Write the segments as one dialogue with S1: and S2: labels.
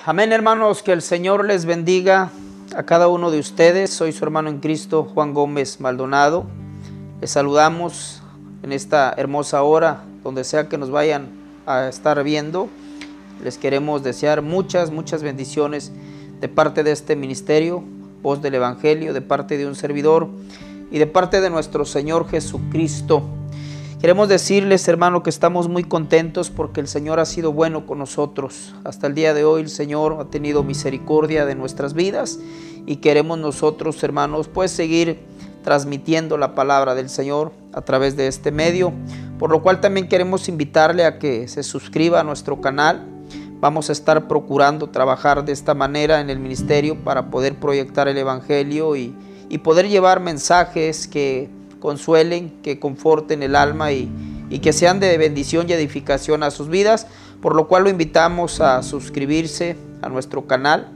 S1: Amén, hermanos, que el Señor les bendiga a cada uno de ustedes. Soy su hermano en Cristo, Juan Gómez Maldonado. Les saludamos en esta hermosa hora, donde sea que nos vayan a estar viendo. Les queremos desear muchas bendiciones de parte de este ministerio, Voz del Evangelio, de parte de un servidor y de parte de nuestro Señor Jesucristo. Queremos decirles, hermano, que estamos muy contentos porque el Señor ha sido bueno con nosotros. Hasta el día de hoy el Señor ha tenido misericordia de nuestras vidas y queremos nosotros, hermanos, pues seguir transmitiendo la palabra del Señor a través de este medio, por lo cual también queremos invitarle a que se suscriba a nuestro canal. Vamos a estar procurando trabajar de esta manera en el ministerio para poder proyectar el Evangelio y poder llevar mensajes que consuelen, que conforten el alma y que sean de bendición y edificación a sus vidas, por lo cual lo invitamos a suscribirse a nuestro canal.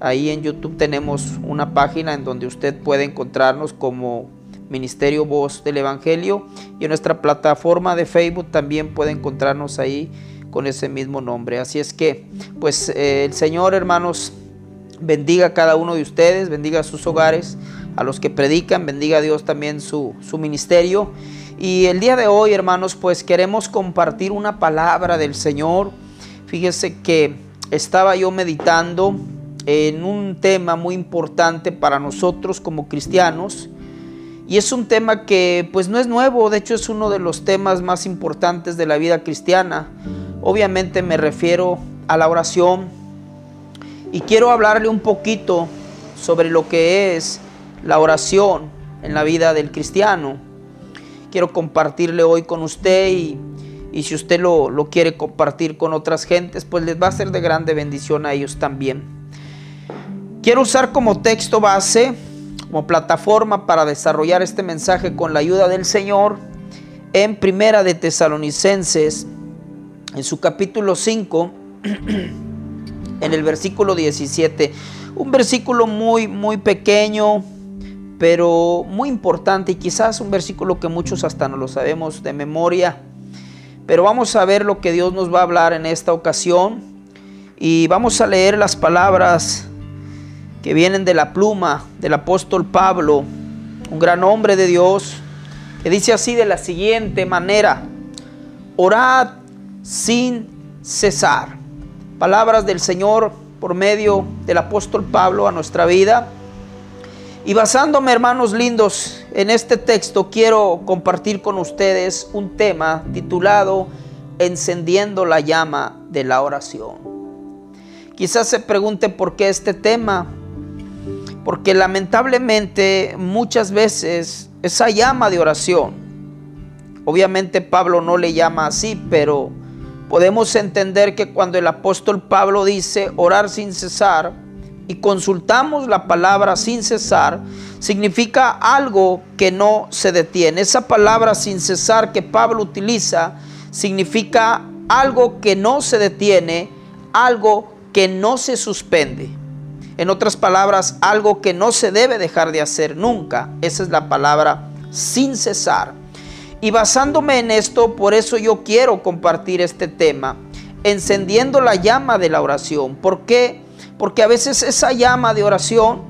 S1: Ahí en YouTube tenemos una página en donde usted puede encontrarnos como Ministerio Voz del Evangelio, y en nuestra plataforma de Facebook también puede encontrarnos ahí con ese mismo nombre. Así es que pues el Señor, hermanos, bendiga a cada uno de ustedes, bendiga a sus hogares, a los que predican, bendiga a Dios también su ministerio. Y el día de hoy, hermanos, pues queremos compartir una palabra del Señor. Fíjese que estaba yo meditando en un tema muy importante para nosotros como cristianos, y es un tema que pues no es nuevo. De hecho, es uno de los temas más importantes de la vida cristiana. Obviamente me refiero a la oración, y quiero hablarle un poquito sobre lo que es la oración en la vida del cristiano. Quiero compartirle hoy con usted, y si usted lo quiere compartir con otras gentes, pues les va a ser de grande bendición a ellos también. Quiero usar como texto base, como plataforma para desarrollar este mensaje con la ayuda del Señor, en Primera de Tesalonicenses, en su capítulo 5, en el versículo 17. Un versículo muy pequeño, pero muy importante, y quizás un versículo que muchos hasta no lo sabemos de memoria. Pero vamos a ver lo que Dios nos va a hablar en esta ocasión, y vamos a leer las palabras que vienen de la pluma del apóstol Pablo, un gran hombre de Dios, que dice así de la siguiente manera: orad sin cesar. Palabras del Señor por medio del apóstol Pablo a nuestra vida. Y basándome, hermanos lindos, en este texto, quiero compartir con ustedes un tema titulado Encendiendo la llama de la oración. Quizás se pregunte por qué este tema, porque lamentablemente muchas veces esa llama de oración, obviamente Pablo no le llama así, pero podemos entender que cuando el apóstol Pablo dice orar sin cesar, y consultamos la palabra sin cesar, significa algo que no se detiene. Esa palabra sin cesar que Pablo utiliza significa algo que no se detiene, algo que no se suspende. En otras palabras, algo que no se debe dejar de hacer nunca. Esa es la palabra sin cesar. Y basándome en esto, por eso yo quiero compartir este tema, encendiendo la llama de la oración. ¿Por qué? Porque a veces esa llama de oración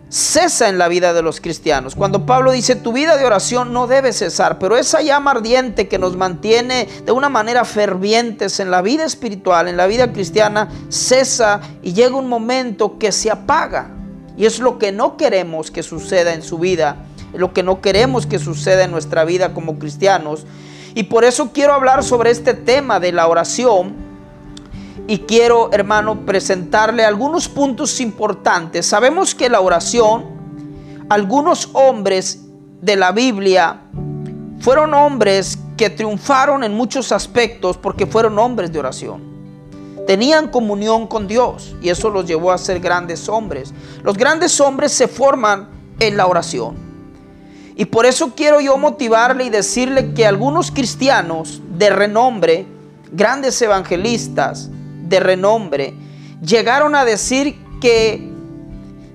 S1: cesa en la vida de los cristianos. Cuando Pablo dice tu vida de oración no debe cesar, pero esa llama ardiente que nos mantiene de una manera fervientes en la vida espiritual, en la vida cristiana, cesa y llega un momento que se apaga. Y es lo que no queremos que suceda en su vida, es lo que no queremos que suceda en nuestra vida como cristianos. Y por eso quiero hablar sobre este tema de la oración. Y quiero, hermano, presentarle algunos puntos importantes. Sabemos que la oración, algunos hombres de la Biblia fueron hombres que triunfaron en muchos aspectos porque fueron hombres de oración. Tenían comunión con Dios y eso los llevó a ser grandes hombres. Los grandes hombres se forman en la oración. Y por eso quiero yo motivarle y decirle que algunos cristianos de renombre, grandes evangelistas de renombre, llegaron a decir que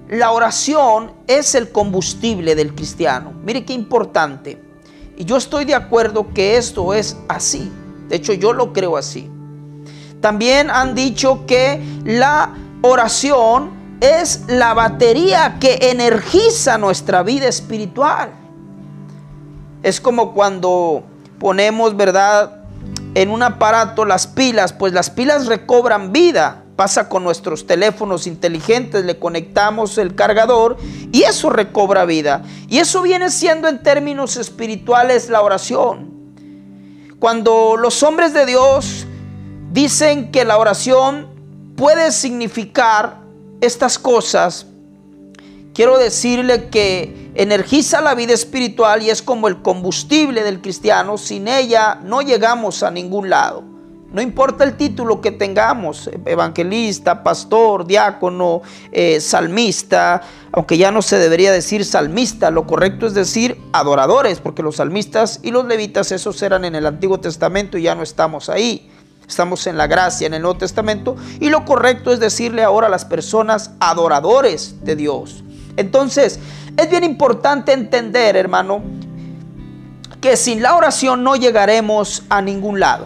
S1: la oración es el combustible del cristiano. Mire qué importante. Y yo estoy de acuerdo que esto es así. De hecho, yo lo creo así. También han dicho que la oración es la batería que energiza nuestra vida espiritual. Es como cuando ponemos, ¿verdad?, en un aparato las pilas, pues las pilas recobran vida. Pasa con nuestros teléfonos inteligentes, le conectamos el cargador y eso recobra vida. Y eso viene siendo en términos espirituales la oración. Cuando los hombres de Dios dicen que la oración puede significar estas cosas, quiero decirle que energiza la vida espiritual y es como el combustible del cristiano. Sin ella no llegamos a ningún lado. No importa el título que tengamos, evangelista, pastor, diácono, salmista, aunque ya no se debería decir salmista, lo correcto es decir adoradores, porque los salmistas y los levitas, esos eran en el Antiguo Testamento y ya no estamos ahí. Estamos en la gracia, en el Nuevo Testamento, y lo correcto es decirle ahora a las personas adoradores de Dios. Entonces, es bien importante entender, hermano, que sin la oración no llegaremos a ningún lado.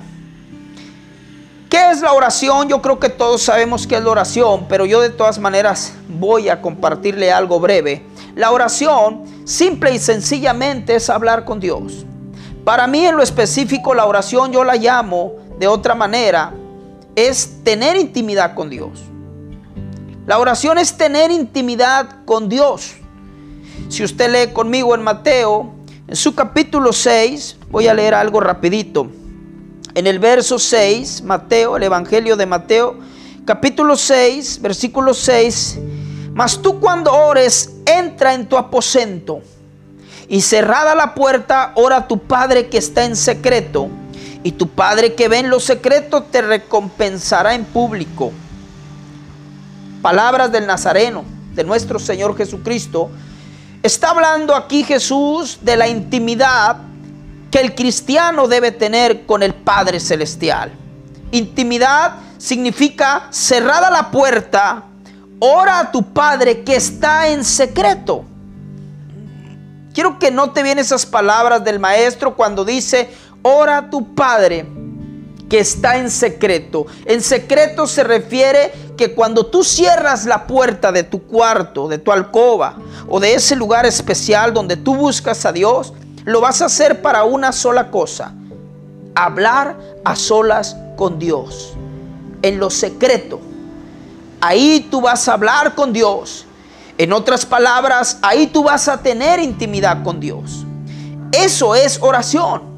S1: ¿Qué es la oración? Yo creo que todos sabemos qué es la oración, pero yo de todas maneras voy a compartirle algo breve. La oración, simple y sencillamente, es hablar con Dios. Para mí, en lo específico, la oración yo la llamo de otra manera, es tener intimidad con Dios. La oración es tener intimidad con Dios. Si usted lee conmigo en Mateo, en su capítulo 6, voy a leer algo rapidito. En el verso 6, Mateo, el Evangelio de Mateo, capítulo 6, versículo 6. Mas tú cuando ores, entra en tu aposento y cerrada la puerta, ora a tu Padre que está en secreto. Y tu Padre que ve en lo secreto te recompensará en público. Palabras del Nazareno, de nuestro Señor Jesucristo. Está hablando aquí Jesús de la intimidad que el cristiano debe tener con el Padre Celestial. Intimidad significa cerrada la puerta, ora a tu Padre que está en secreto. Quiero que note bien esas palabras del Maestro cuando dice, ora a tu Padre que está en secreto. En secreto se refiere que cuando tú cierras la puerta de tu cuarto, de tu alcoba o de ese lugar especial donde tú buscas a Dios, lo vas a hacer para una sola cosa: hablar a solas con Dios. En lo secreto, ahí tú vas a hablar con Dios. En otras palabras, ahí tú vas a tener intimidad con Dios. Eso es oración.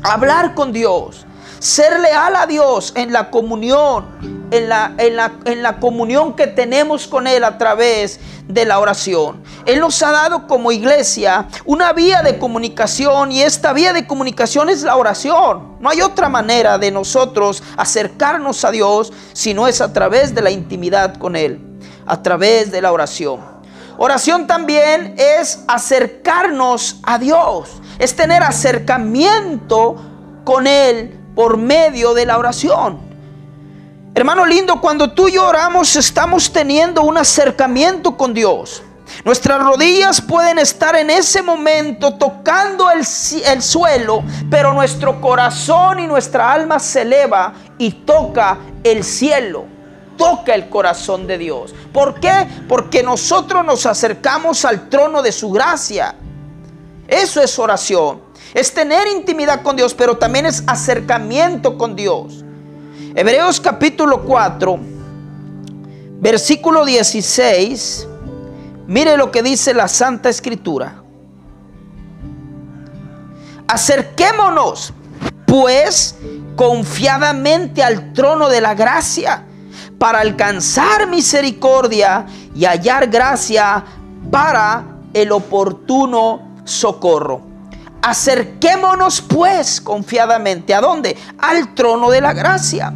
S1: Hablar con Dios, ser leal a Dios en la comunión, en la comunión que tenemos con Él a través de la oración. Él nos ha dado como iglesia una vía de comunicación y esta vía de comunicación es la oración. No hay otra manera de nosotros acercarnos a Dios si no es a través de la intimidad con Él, a través de la oración. Oración también es acercarnos a Dios, es tener acercamiento con Él por medio de la oración. Hermano lindo, cuando tú y yo oramos, estamos teniendo un acercamiento con Dios. Nuestras rodillas pueden estar en ese momento tocando el suelo, pero nuestro corazón y nuestra alma se eleva y toca el cielo, toca el corazón de Dios. ¿Por qué? Porque nosotros nos acercamos al trono de su gracia. Eso es oración. Es tener intimidad con Dios, pero también es acercamiento con Dios. Hebreos capítulo 4, versículo 16. Mire lo que dice la Santa Escritura. Acerquémonos, pues, confiadamente al trono de la gracia, para alcanzar misericordia y hallar gracia para el oportuno socorro. Acerquémonos pues confiadamente. ¿A dónde? Al trono de la gracia.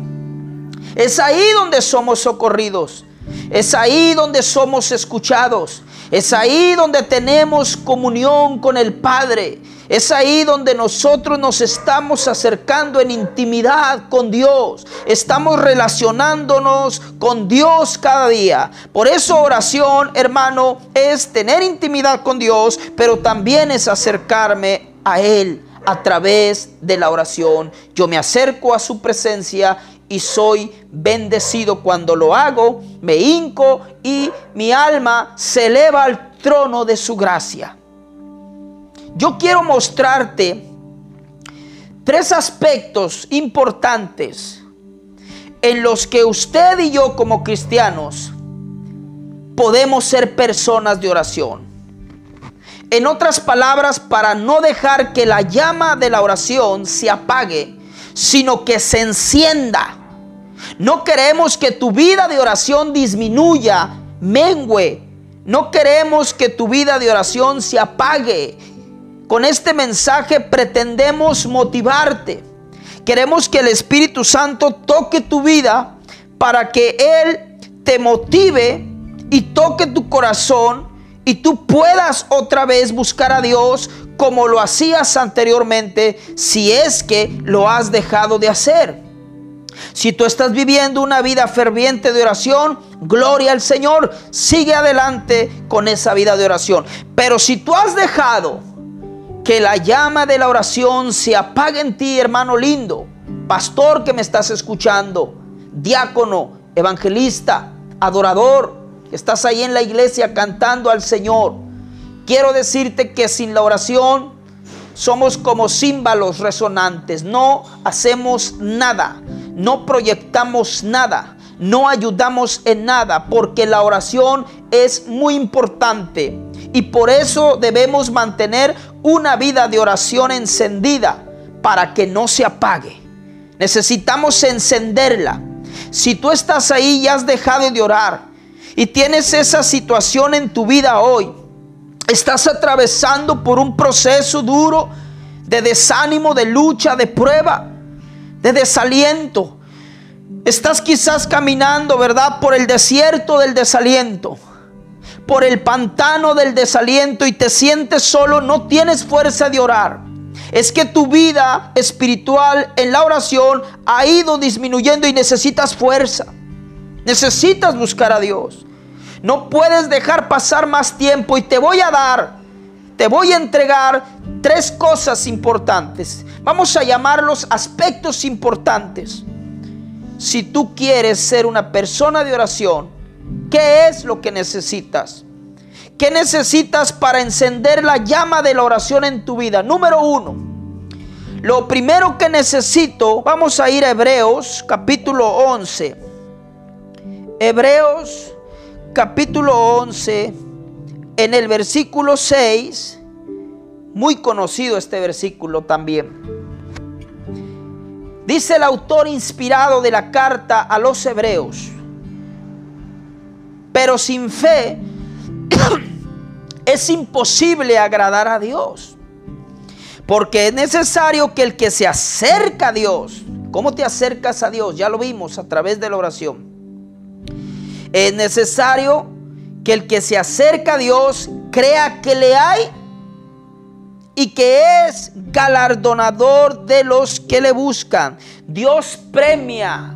S1: Es ahí donde somos socorridos. Es ahí donde somos escuchados. Es ahí donde tenemos comunión con el Padre. Es ahí donde nosotros nos estamos acercando en intimidad con Dios. Estamos relacionándonos con Dios cada día. Por eso oración, hermano, es tener intimidad con Dios, pero también es acercarme a Él a través de la oración. Yo me acerco a su presencia y soy bendecido. Cuando lo hago, me hinco y mi alma se eleva al trono de su gracia. Yo quiero mostrarte 3 aspectos importantes en los que usted y yo como cristianos podemos ser personas de oración. En otras palabras, para no dejar que la llama de la oración se apague, sino que se encienda. No queremos que tu vida de oración disminuya, mengue. No queremos que tu vida de oración se apague. Con este mensaje pretendemos motivarte. Queremos que el Espíritu Santo toque tu vida para que Él te motive y toque tu corazón y tú puedas otra vez buscar a Dios como lo hacías anteriormente, si es que lo has dejado de hacer. Si tú estás viviendo una vida ferviente de oración, gloria al Señor, sigue adelante con esa vida de oración. Pero si tú has dejado que la llama de la oración se apague en ti, hermano lindo, pastor que me estás escuchando, diácono, evangelista, adorador, que estás ahí en la iglesia cantando al Señor, quiero decirte que sin la oración somos como címbalos resonantes. No hacemos nada, no proyectamos nada, no ayudamos en nada, porque la oración es muy importante y por eso debemos mantener una vida de oración encendida para que no se apague. Necesitamos encenderla. Si tú estás ahí y has dejado de orar y tienes esa situación en tu vida hoy, estás atravesando por un proceso duro de desánimo, de lucha, de prueba, de desaliento. Estás quizás caminando, ¿verdad?, por el desierto del desaliento, por el pantano del desaliento y te sientes solo, no tienes fuerza de orar. Es que tu vida espiritual en la oración ha ido disminuyendo y necesitas fuerza. Necesitas buscar a Dios. No puedes dejar pasar más tiempo y te voy a entregar 3 cosas importantes. Vamos a llamarlos aspectos importantes. Si tú quieres ser una persona de oración, ¿qué es lo que necesitas? ¿Qué necesitas para encender la llama de la oración en tu vida? Número 1, lo primero que necesito, vamos a ir a Hebreos capítulo 11. Hebreos capítulo 11, en el versículo 6, muy conocido este versículo también. Dice el autor inspirado de la carta a los Hebreos: pero sin fe es imposible agradar a Dios, porque es necesario que el que se acerca a Dios. ¿Cómo te acercas a Dios? Ya lo vimos a través de la oración. Es necesario que el que se acerca a Dios crea que le hay y que es galardonador de los que le buscan. Dios premia,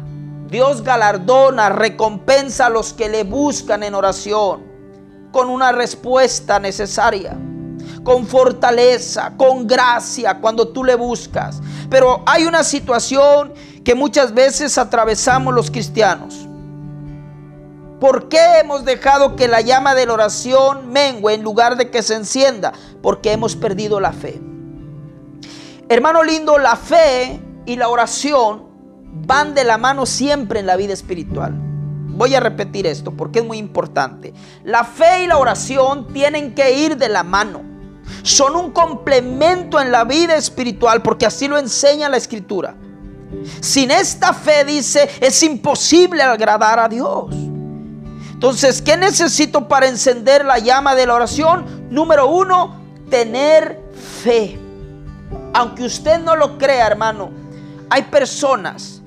S1: Dios galardona, recompensa a los que le buscan en oración, con una respuesta necesaria, con fortaleza, con gracia cuando tú le buscas. Pero hay una situación que muchas veces atravesamos los cristianos. ¿Por qué hemos dejado que la llama de la oración mengue en lugar de que se encienda? Porque hemos perdido la fe. Hermano lindo, la fe y la oración van de la mano siempre en la vida espiritual. Voy a repetir esto porque es muy importante. La fe y la oración tienen que ir de la mano. Son un complemento en la vida espiritual porque así lo enseña la Escritura. Sin esta fe, dice, es imposible agradar a Dios. Entonces, ¿qué necesito para encender la llama de la oración? Número 1, tener fe. Aunque usted no lo crea, hermano, hay personas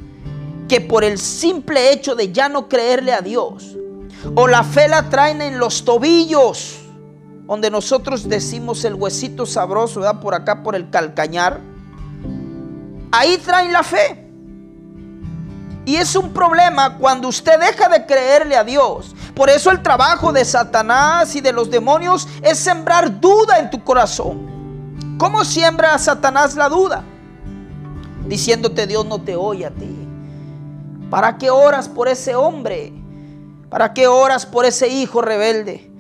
S1: que por el simple hecho de ya no creerle a Dios, o la fe la traen en los tobillos, donde nosotros decimos el huesito sabroso, ¿verdad?, por acá por el calcañar. Ahí traen la fe. Y es un problema cuando usted deja de creerle a Dios. Por eso el trabajo de Satanás y de los demonios es sembrar duda en tu corazón. ¿Cómo siembra Satanás la duda? Diciéndote: Dios no te oye a ti. ¿Para qué oras por ese hombre? ¿Para qué oras por ese hijo rebelde?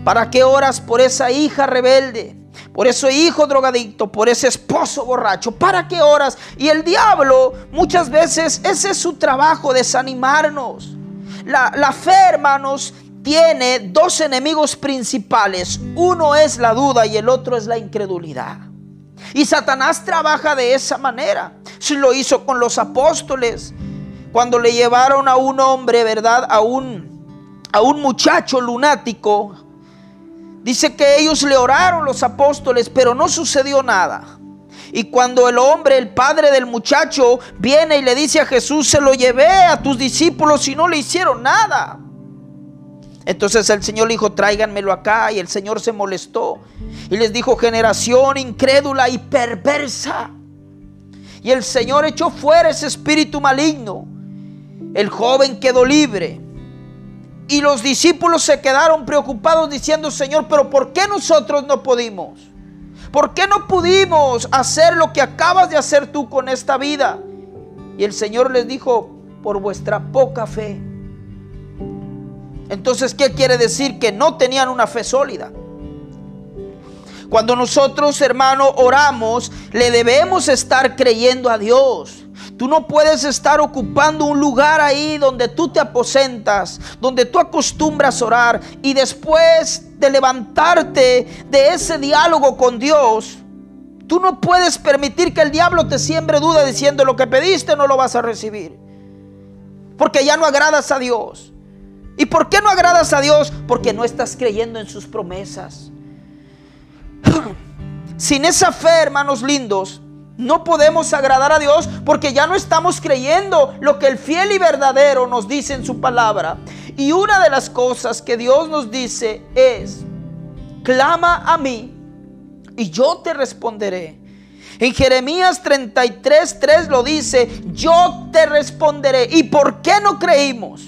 S1: ¿Para qué oras por esa hija rebelde? Por ese hijo drogadicto, por ese esposo borracho. ¿Para qué oras? Y el diablo muchas veces ese es su trabajo, desanimarnos. La fe, hermanos, tiene dos enemigos principales. Uno es la duda y el otro es la incredulidad. Y Satanás trabaja de esa manera. Si lo hizo con los apóstoles, cuando le llevaron a un hombre, ¿verdad? A un muchacho lunático. Dice que ellos le oraron, los apóstoles, pero no sucedió nada. Y cuando el hombre, el padre del muchacho, viene y le dice a Jesús: se lo llevé a tus discípulos y no le hicieron nada. Entonces el Señor le dijo: tráiganmelo acá. Y el Señor se molestó y les dijo: generación incrédula y perversa. Y el Señor echó fuera ese espíritu maligno. El joven quedó libre. Y los discípulos se quedaron preocupados diciendo: Señor, pero ¿por qué nosotros no pudimos? ¿Por qué no pudimos hacer lo que acabas de hacer tú con esta vida? Y el Señor les dijo: por vuestra poca fe. Entonces, ¿qué quiere decir? Que no tenían una fe sólida. Cuando nosotros, hermano, oramos, le debemos estar creyendo a Dios. Tú no puedes estar ocupando un lugar ahí donde tú te aposentas, donde tú acostumbras a orar, y después de levantarte de ese diálogo con Dios, tú no puedes permitir que el diablo te siembre duda diciendo: lo que pediste no lo vas a recibir, porque ya no agradas a Dios. ¿Y por qué no agradas a Dios? Porque no estás creyendo en sus promesas. Sin esa fe, hermanos lindos, no podemos agradar a Dios, porque ya no estamos creyendo lo que el fiel y verdadero nos dice en su palabra. Y una de las cosas que Dios nos dice es: clama a mí y yo te responderé. En Jeremías 33:3 lo dice: yo te responderé. ¿Y por qué no creímos?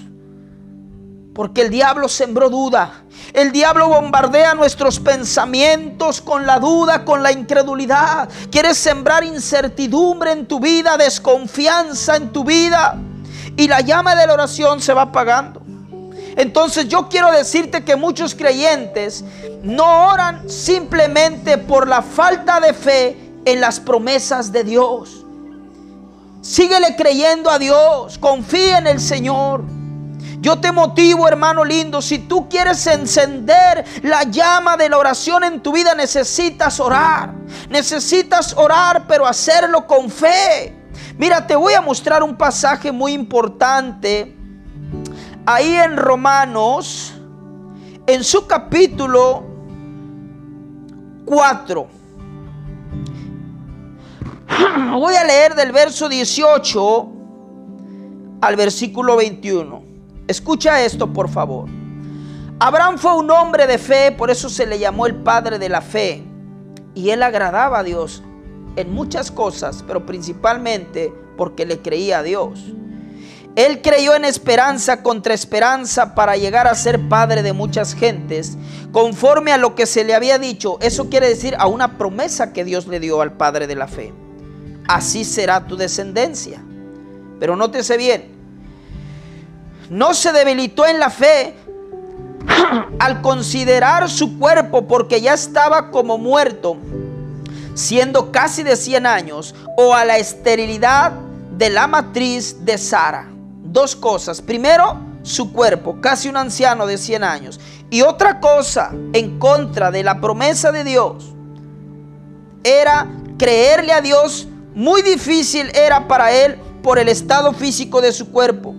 S1: Porque el diablo sembró duda. El diablo bombardea nuestros pensamientos con la duda, con la incredulidad. Quiere sembrar incertidumbre en tu vida, desconfianza en tu vida, y la llama de la oración se va apagando. Entonces yo quiero decirte que muchos creyentes no oran simplemente por la falta de fe en las promesas de Dios. Síguele creyendo a Dios, confía en el Señor. Yo te motivo, hermano lindo, si tú quieres encender la llama de la oración en tu vida, necesitas orar. Necesitas orar, pero hacerlo con fe. Mira, te voy a mostrar un pasaje muy importante. Ahí en Romanos, en su capítulo 4. Voy a leer del verso 18 al versículo 21. Escucha esto, por favor. Abraham fue un hombre de fe, por eso se le llamó el padre de la fe. Y él agradaba a Dios en muchas cosas, pero principalmente porque le creía a Dios. Él creyó en esperanza contra esperanza para llegar a ser padre de muchas gentes, conforme a lo que se le había dicho. Eso quiere decir a una promesa que Dios le dio al padre de la fe: así será tu descendencia. Pero nótese bien, no se debilitó en la fe al considerar su cuerpo, porque ya estaba como muerto, siendo casi de 100 años, o a la esterilidad de la matriz de Sara. Dos cosas: primero, su cuerpo, casi un anciano de 100 años. Y otra cosa, en contra de la promesa de Dios, era creerle a Dios. Muy difícil era para él por el estado físico de su cuerpo,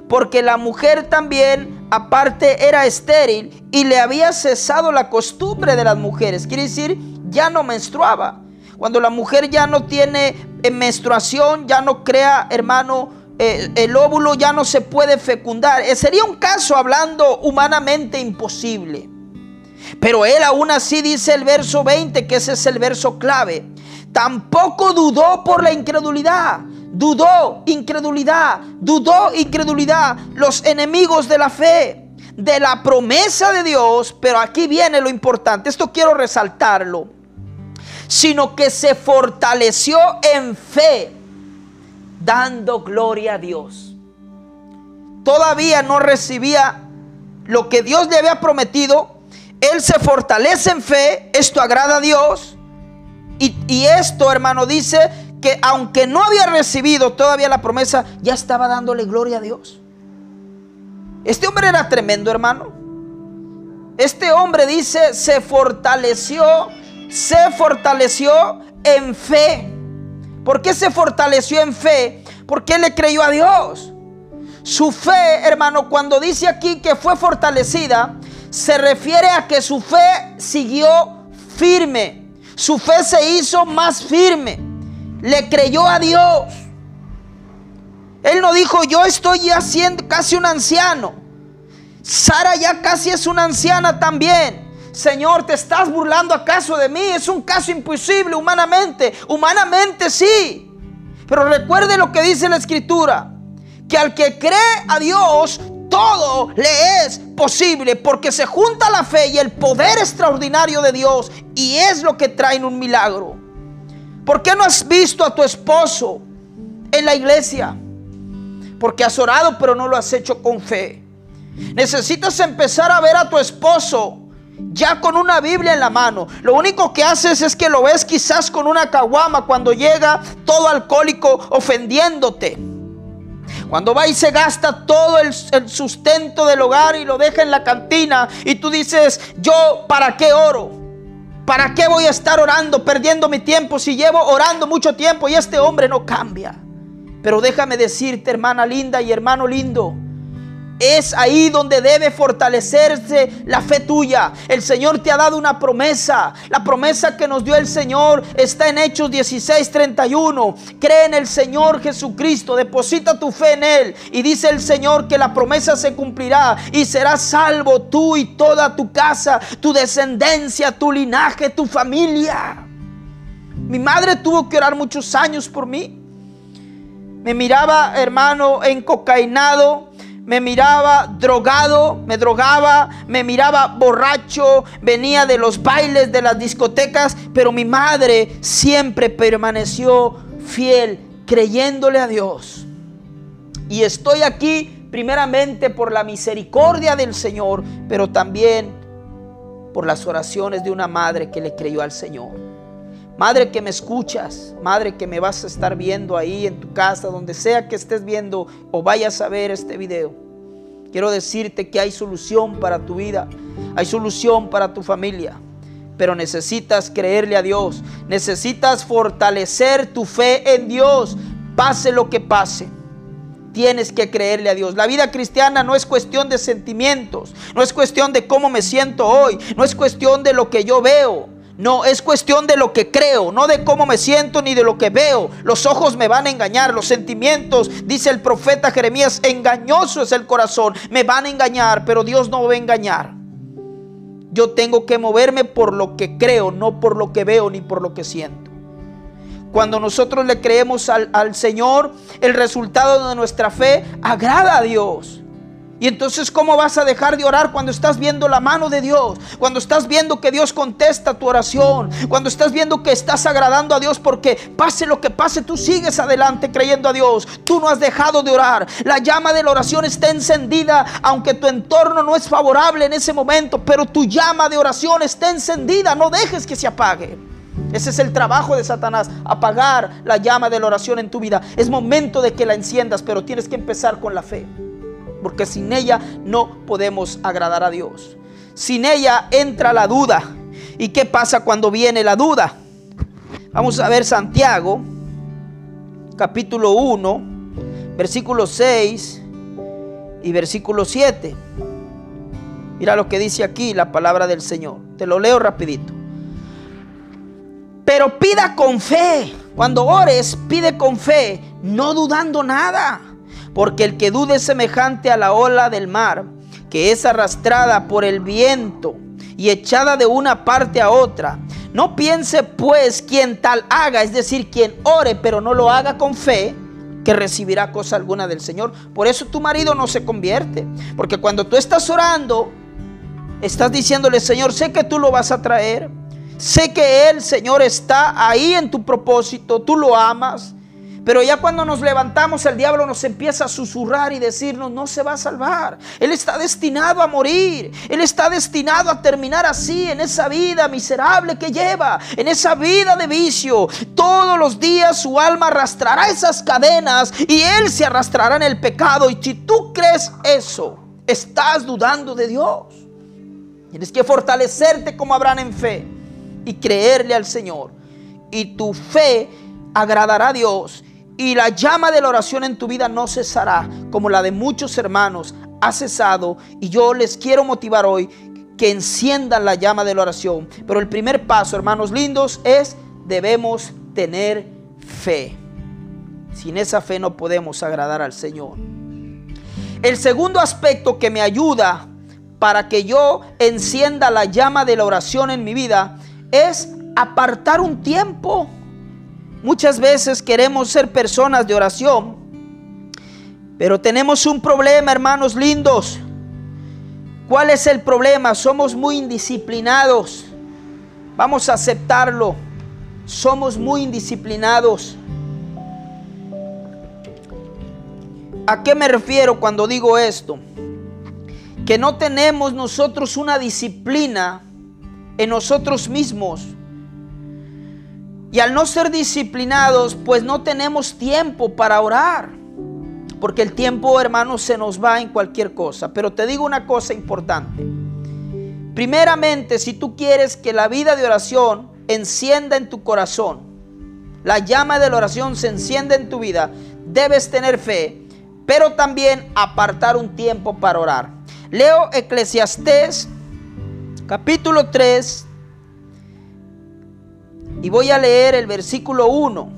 S1: porque la mujer también aparte era estéril y le había cesado la costumbre de las mujeres. Quiere decir, ya no menstruaba. Cuando la mujer ya no tiene menstruación, ya no crea, hermano, el óvulo ya no se puede fecundar. Sería un caso, hablando humanamente, imposible. Pero él aún así dice el verso 20, que ese es el verso clave: tampoco dudó por la incredulidad. Dudó, incredulidad, dudó, incredulidad. Los enemigos de la fe, de la promesa de Dios. Pero aquí viene lo importante, esto quiero resaltarlo: sino que se fortaleció en fe, dando gloria a Dios. todavía no recibía lo que Dios le había prometido, él se fortalece en fe. Esto agrada a Dios. Y esto, hermano, dice que aunque no había recibido todavía la promesa, ya estaba dándole gloria a Dios. Este hombre era tremendo, hermano. Este hombre dice, se fortaleció en fe. ¿Por qué se fortaleció en fe? Porque él le creyó a Dios. Su fe, hermano, cuando dice aquí que fue fortalecida, se refiere a que su fe siguió firme. Su fe se hizo más firme. Le creyó a Dios. Él no dijo, yo estoy ya siendo casi un anciano. Sara ya casi es una anciana también. Señor, ¿te estás burlando acaso de mí? Es un caso imposible humanamente. Humanamente sí. Pero recuerde lo que dice la Escritura, que al que cree a Dios, todo le es posible, porque se junta la fe y el poder extraordinario de Dios, y es lo que trae un milagro. ¿Por qué no has visto a tu esposo en la iglesia? Porque has orado, pero no lo has hecho con fe. Necesitas empezar a ver a tu esposo ya con una Biblia en la mano. Lo único que haces es que lo ves quizás con una caguama cuando llega todo alcohólico ofendiéndote. Cuando va y se gasta todo el sustento del hogar y lo deja en la cantina, y tú dices, yo ¿para qué oro? ¿Para qué voy a estar orando, perdiendo mi tiempo si llevo orando mucho tiempo y este hombre no cambia? Pero déjame decirte, hermana linda y hermano lindo, es ahí donde debe fortalecerse la fe tuya. El Señor te ha dado una promesa. La promesa que nos dio el Señor está en Hechos 16:31. Cree en el Señor Jesucristo, deposita tu fe en Él, y dice el Señor que la promesa se cumplirá y serás salvo tú y toda tu casa, tu descendencia, tu linaje, tu familia. Mi madre tuvo que orar muchos años por mí. Me miraba, hermano, encocainado, me miraba drogado, me drogaba, me miraba borracho, venía de los bailes, de las discotecas, pero mi madre siempre permaneció fiel, creyéndole a Dios. Y estoy aquí primeramente por la misericordia del Señor, pero también por las oraciones de una madre que le creyó al Señor. Madre que me escuchas, madre que me vas a estar viendo ahí en tu casa, donde sea que estés viendo o vayas a ver este video, quiero decirte que hay solución para tu vida, hay solución para tu familia, pero necesitas creerle a Dios, necesitas fortalecer tu fe en Dios, pase lo que pase. Tienes que creerle a Dios. La vida cristiana no es cuestión de sentimientos, no es cuestión de cómo me siento hoy, no es cuestión de lo que yo veo. No, es cuestión de lo que creo, no de cómo me siento ni de lo que veo. Los ojos me van a engañar, los sentimientos, dice el profeta Jeremías, engañoso es el corazón. Me van a engañar, pero Dios no va a engañar. Yo tengo que moverme por lo que creo, no por lo que veo ni por lo que siento. Cuando nosotros le creemos al Señor, el resultado de nuestra fe agrada a Dios. Y entonces, ¿cómo vas a dejar de orar cuando estás viendo la mano de Dios? Cuando estás viendo que Dios contesta tu oración, cuando estás viendo que estás agradando a Dios, porque pase lo que pase, tú sigues adelante creyendo a Dios. Tú no has dejado de orar. La llama de la oración está encendida, aunque tu entorno no es favorable en ese momento, pero tu llama de oración está encendida. No dejes que se apague. Ese es el trabajo de Satanás, apagar la llama de la oración en tu vida. Es momento de que la enciendas, pero tienes que empezar con la fe, porque sin ella no podemos agradar a Dios. Sin ella entra la duda. ¿Y qué pasa cuando viene la duda? Vamos a ver Santiago, capítulo 1, versículo 6 y versículo 7. Mira lo que dice aquí la palabra del Señor. Te lo leo rapidito. Pero pida con fe. Cuando ores, pide con fe, no dudando nada. Porque el que dude es semejante a la ola del mar, que es arrastrada por el viento y echada de una parte a otra. No piense pues quien tal haga, es decir, quien ore pero no lo haga con fe, que recibirá cosa alguna del Señor. Por eso tu marido no se convierte. Porque cuando tú estás orando, estás diciéndole, Señor, sé que tú lo vas a traer. Sé que Él, Señor, está ahí en tu propósito, tú lo amas. Pero ya cuando nos levantamos, el diablo nos empieza a susurrar y decirnos: no se va a salvar, él está destinado a morir, él está destinado a terminar así, en esa vida miserable que lleva, en esa vida de vicio. Todos los días su alma arrastrará esas cadenas y él se arrastrará en el pecado. Y si tú crees eso, estás dudando de Dios. Tienes que fortalecerte como Abraham en fe y creerle al Señor, y tu fe agradará a Dios, y la llama de la oración en tu vida no cesará, como la de muchos hermanos ha cesado. Y yo les quiero motivar hoy que enciendan la llama de la oración. Pero el primer paso, hermanos lindos, es: debemos tener fe. Sin esa fe no podemos agradar al Señor. El segundo aspecto que me ayuda para que yo encienda la llama de la oración en mi vida es apartar un tiempo. Muchas veces queremos ser personas de oración, pero tenemos un problema, hermanos lindos. ¿Cuál es el problema? Somos muy indisciplinados. Vamos a aceptarlo. Somos muy indisciplinados. ¿A qué me refiero cuando digo esto? Que no tenemos nosotros una disciplina en nosotros mismos. Y al no ser disciplinados, pues no tenemos tiempo para orar. Porque el tiempo, hermanos, se nos va en cualquier cosa. Pero te digo una cosa importante. Primeramente, si tú quieres que la vida de oración encienda en tu corazón, la llama de la oración se encienda en tu vida, debes tener fe, pero también apartar un tiempo para orar. Leo Eclesiastés capítulo 3 y voy a leer el versículo 1.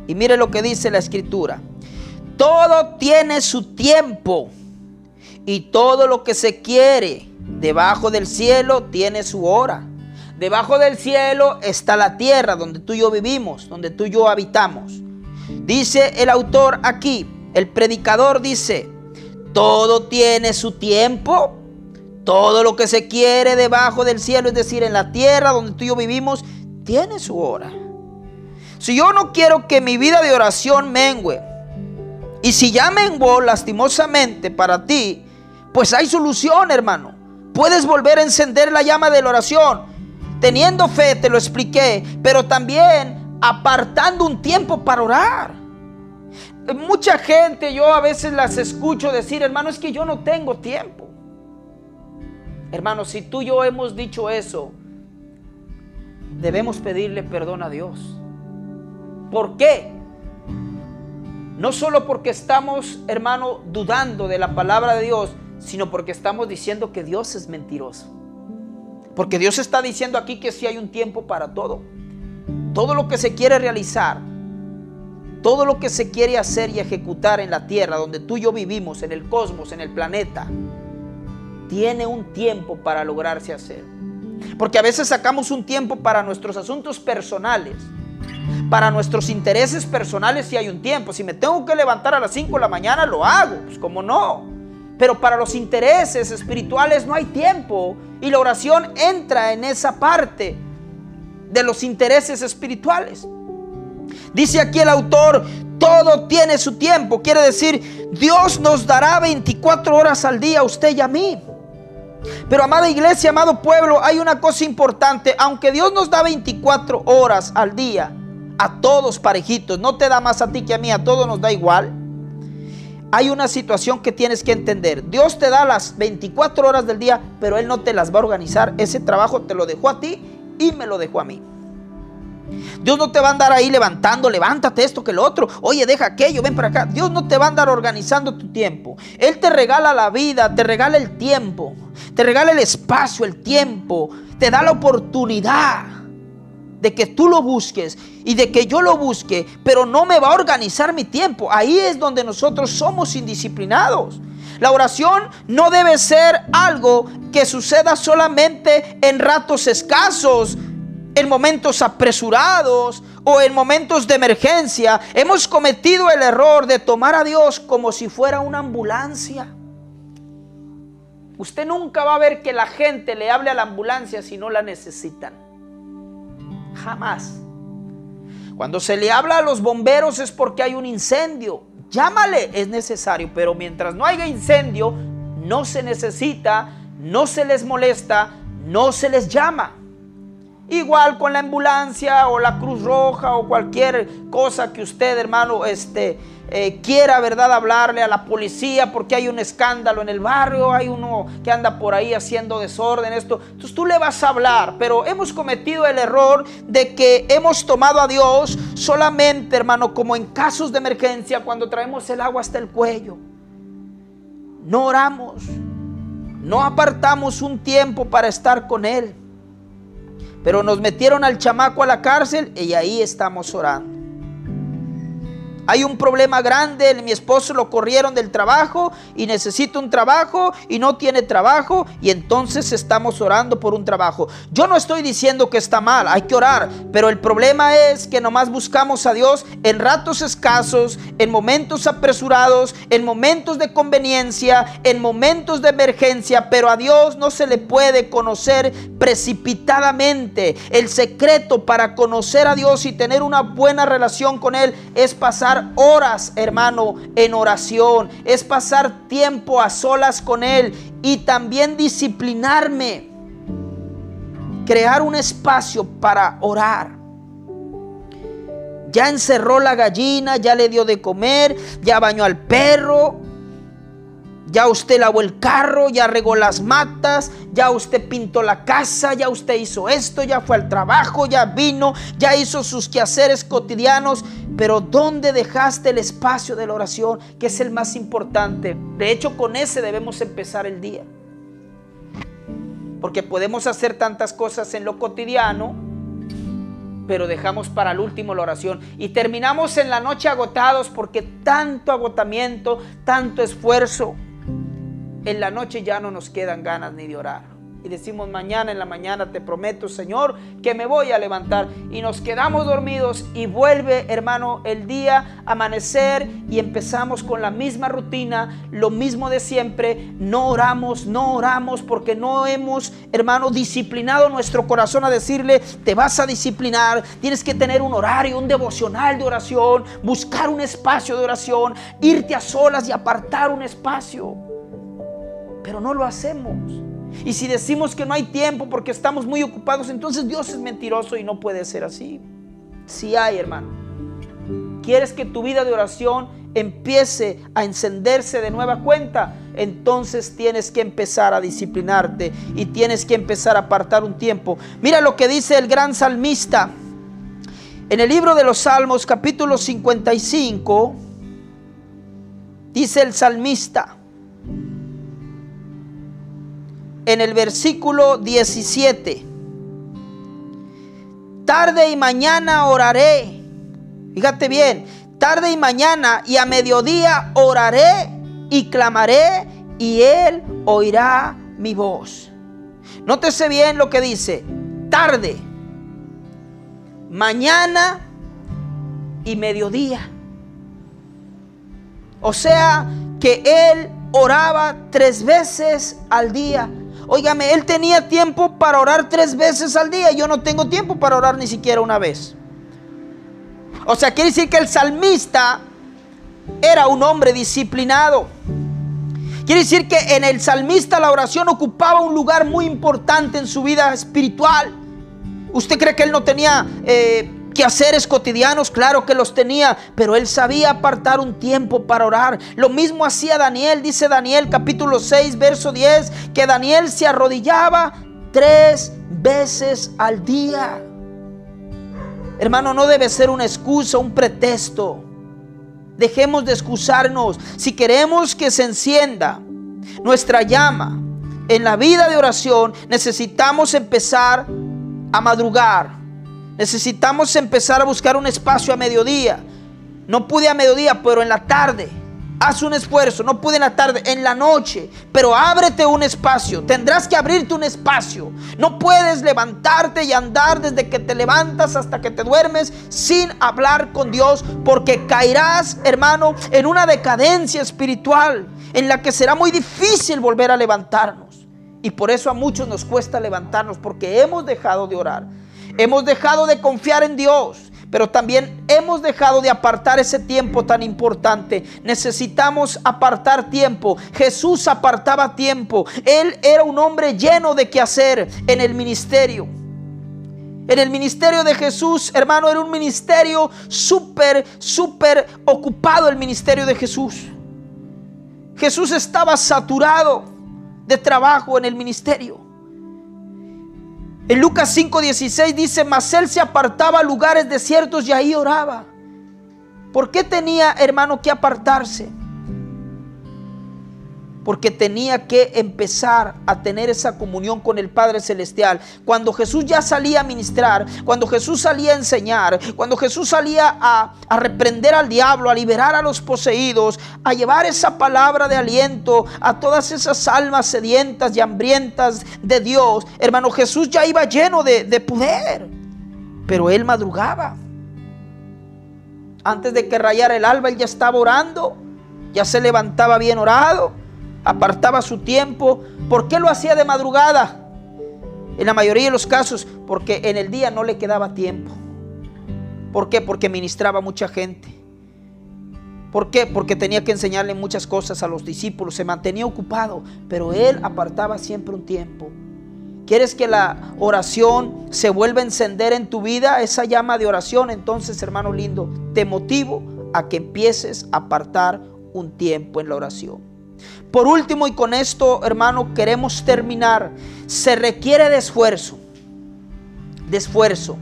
S1: Y mire lo que dice la escritura: todo tiene su tiempo, y todo lo que se quiere debajo del cielo tiene su hora. Debajo del cielo está la tierra donde tú y yo vivimos, donde tú y yo habitamos. Dice el autor aquí, el predicador dice: todo tiene su tiempo. Todo lo que se quiere debajo del cielo, es decir, en la tierra donde tú y yo vivimos, tiene su hora. Si yo no quiero que mi vida de oración mengue, y si ya menguó lastimosamente para ti, pues hay solución, hermano. Puedes volver a encender la llama de la oración, teniendo fe, te lo expliqué, pero también apartando un tiempo para orar. Mucha gente, yo a veces las escucho decir: hermano, es que yo no tengo tiempo. Hermano, si tú y yo hemos dicho eso, debemos pedirle perdón a Dios. ¿Por qué? No solo porque estamos, hermano, dudando de la palabra de Dios, sino porque estamos diciendo que Dios es mentiroso. Porque Dios está diciendo aquí que sí hay un tiempo para todo. Todo lo que se quiere realizar, todo lo que se quiere hacer y ejecutar en la tierra donde tú y yo vivimos, en el cosmos, en el planeta, tiene un tiempo para lograrse hacer. Porque a veces sacamos un tiempo para nuestros asuntos personales, para nuestros intereses personales. Si hay un tiempo, si me tengo que levantar a las 5 de la mañana, lo hago, pues cómo no. Pero para los intereses espirituales no hay tiempo, y la oración entra en esa parte de los intereses espirituales. Dice aquí el autor: todo tiene su tiempo. Quiere decir, Dios nos dará 24 horas al día a usted y a mí. Pero amada iglesia, amado pueblo, hay una cosa importante. Aunque Dios nos da 24 horas al día a todos parejitos, no te da más a ti que a mí, a todos nos da igual. Hay una situación que tienes que entender. Dios te da las 24 horas del día, pero Él no te las va a organizar. Ese trabajo te lo dejó a ti y me lo dejó a mí. Dios no te va a andar ahí levantando: levántate esto que lo otro, oye, deja aquello, ven para acá. Dios no te va a andar organizando tu tiempo. Él te regala la vida, te regala el tiempo, te regala el espacio, el tiempo, te da la oportunidad de que tú lo busques y de que yo lo busque, pero no me va a organizar mi tiempo. Ahí es donde nosotros somos indisciplinados. La oración no debe ser algo que suceda solamente en ratos escasos, en momentos apresurados o en momentos de emergencia. Hemos cometido el error de tomar a Dios como si fuera una ambulancia. Usted nunca va a ver que la gente le hable a la ambulancia si no la necesitan. Jamás. Cuando se le habla a los bomberos es porque hay un incendio. Llámale, es necesario, pero mientras no haya incendio, no se necesita, no se les molesta, no se les llama. Igual con la ambulancia o la Cruz Roja o cualquier cosa que usted, hermano, quiera, ¿verdad?, hablarle a la policía porque hay un escándalo en el barrio, hay uno que anda por ahí haciendo desorden, esto. Entonces tú le vas a hablar, pero hemos cometido el error de que hemos tomado a Dios solamente, hermano, como en casos de emergencia, cuando traemos el agua hasta el cuello. No oramos, no apartamos un tiempo para estar con Él. Pero nos metieron al chamaco a la cárcel y ahí estamos orando. Hay un problema grande, mi esposo lo corrieron del trabajo y necesita un trabajo y no tiene trabajo y entonces estamos orando por un trabajo. Yo no estoy diciendo que está mal, hay que orar, pero el problema es que nomás buscamos a Dios en ratos escasos, en momentos apresurados, en momentos de conveniencia, en momentos de emergencia, pero a Dios no se le puede conocer precipitadamente. El secreto para conocer a Dios y tener una buena relación con Él es pasar horas, hermano, en oración, es pasar tiempo a solas con Él y también disciplinarme, crear un espacio para orar. Ya encerró la gallina, ya le dio de comer, ya bañó al perro, ya usted lavó el carro, ya regó las matas, ya usted pintó la casa, ya usted hizo esto, ya fue al trabajo, ya vino, ya hizo sus quehaceres cotidianos. Pero ¿dónde dejaste el espacio de la oración, que es el más importante? De hecho, con ese debemos empezar el día. Porque podemos hacer tantas cosas en lo cotidiano, pero dejamos para el último la oración. Y terminamos en la noche agotados porque tanto agotamiento, tanto esfuerzo. En la noche ya no nos quedan ganas ni de orar. Y decimos mañana en la mañana, te prometo, Señor, que me voy a levantar. Y nos quedamos dormidos y vuelve, hermano, el día, amanecer y empezamos con la misma rutina, lo mismo de siempre. No oramos porque no hemos, hermano, disciplinado nuestro corazón a decirle, te vas a disciplinar, tienes que tener un horario, un devocional de oración, buscar un espacio de oración, irte a solas y apartar un espacio. Pero no lo hacemos. Y si decimos que no hay tiempo porque estamos muy ocupados, entonces Dios es mentiroso y no puede ser así. Sí hay, hermano. ¿Quieres que tu vida de oración empiece a encenderse de nueva cuenta? Entonces tienes que empezar a disciplinarte y tienes que empezar a apartar un tiempo. Mira lo que dice el gran salmista en el libro de los Salmos, capítulo 55. Dice el salmista en el versículo 17: tarde y mañana oraré. Fíjate bien, tarde y mañana y a mediodía oraré y clamaré y Él oirá mi voz. Nótese bien lo que dice: tarde, mañana y mediodía. O sea que Él oraba 3 veces al día. Óigame, Él tenía tiempo para orar 3 veces al día. Yo no tengo tiempo para orar ni siquiera una vez. O sea, quiere decir que el salmista era un hombre disciplinado. Quiere decir que en el salmista la oración ocupaba un lugar muy importante en su vida espiritual. ¿Usted cree que él no tenía quehaceres cotidianos? Claro que los tenía, pero él sabía apartar un tiempo para orar. Lo mismo hacía Daniel. Dice Daniel capítulo 6 verso 10 que Daniel se arrodillaba 3 veces al día. Hermano, no debe ser una excusa, un pretexto. Dejemos de excusarnos. Si queremos que se encienda nuestra llama en la vida de oración, necesitamos empezar a madrugar. Necesitamos empezar a buscar un espacio a mediodía. No pude a mediodía, pero en la tarde. Haz un esfuerzo. No pude en la tarde, en la noche. Pero ábrete un espacio. Tendrás que abrirte un espacio. No puedes levantarte y andar desde que te levantas hasta que te duermes sin hablar con Dios, porque caerás, hermano, en una decadencia espiritual en la que será muy difícil volver a levantarnos. Y por eso a muchos nos cuesta levantarnos, porque hemos dejado de orar. Hemos dejado de confiar en Dios. Pero también hemos dejado de apartar ese tiempo tan importante. Necesitamos apartar tiempo. Jesús apartaba tiempo. Él era un hombre lleno de qué hacer en el ministerio. En el ministerio de Jesús, hermano, era un ministerio súper ocupado, el ministerio de Jesús. Jesús estaba saturado de trabajo en el ministerio. En Lucas 5:16 dice: mas él se apartaba a lugares desiertos y ahí oraba. ¿Por qué tenía, hermano, que apartarse? Porque tenía que empezar a tener esa comunión con el Padre Celestial. Cuando Jesús ya salía a ministrar, cuando Jesús salía a enseñar, cuando Jesús salía a reprender al diablo, a liberar a los poseídos, a llevar esa palabra de aliento a todas esas almas sedientas y hambrientas de Dios, hermano, Jesús ya iba lleno de poder. Pero él madrugaba. Antes de que rayara el alba, él ya estaba orando, ya se levantaba bien orado, apartaba su tiempo. ¿Por qué lo hacía de madrugada? En la mayoría de los casos, porque en el día no le quedaba tiempo. ¿Por qué? Porque ministraba a mucha gente. ¿Por qué? Porque tenía que enseñarle muchas cosas a los discípulos, se mantenía ocupado, pero él apartaba siempre un tiempo. ¿Quieres que la oración se vuelva a encender en tu vida, esa llama de oración? Entonces, hermano lindo, te motivo a que empieces a apartar un tiempo en la oración. Por último, y con esto, hermano, queremos terminar. Se requiere de esfuerzo. De esfuerzo.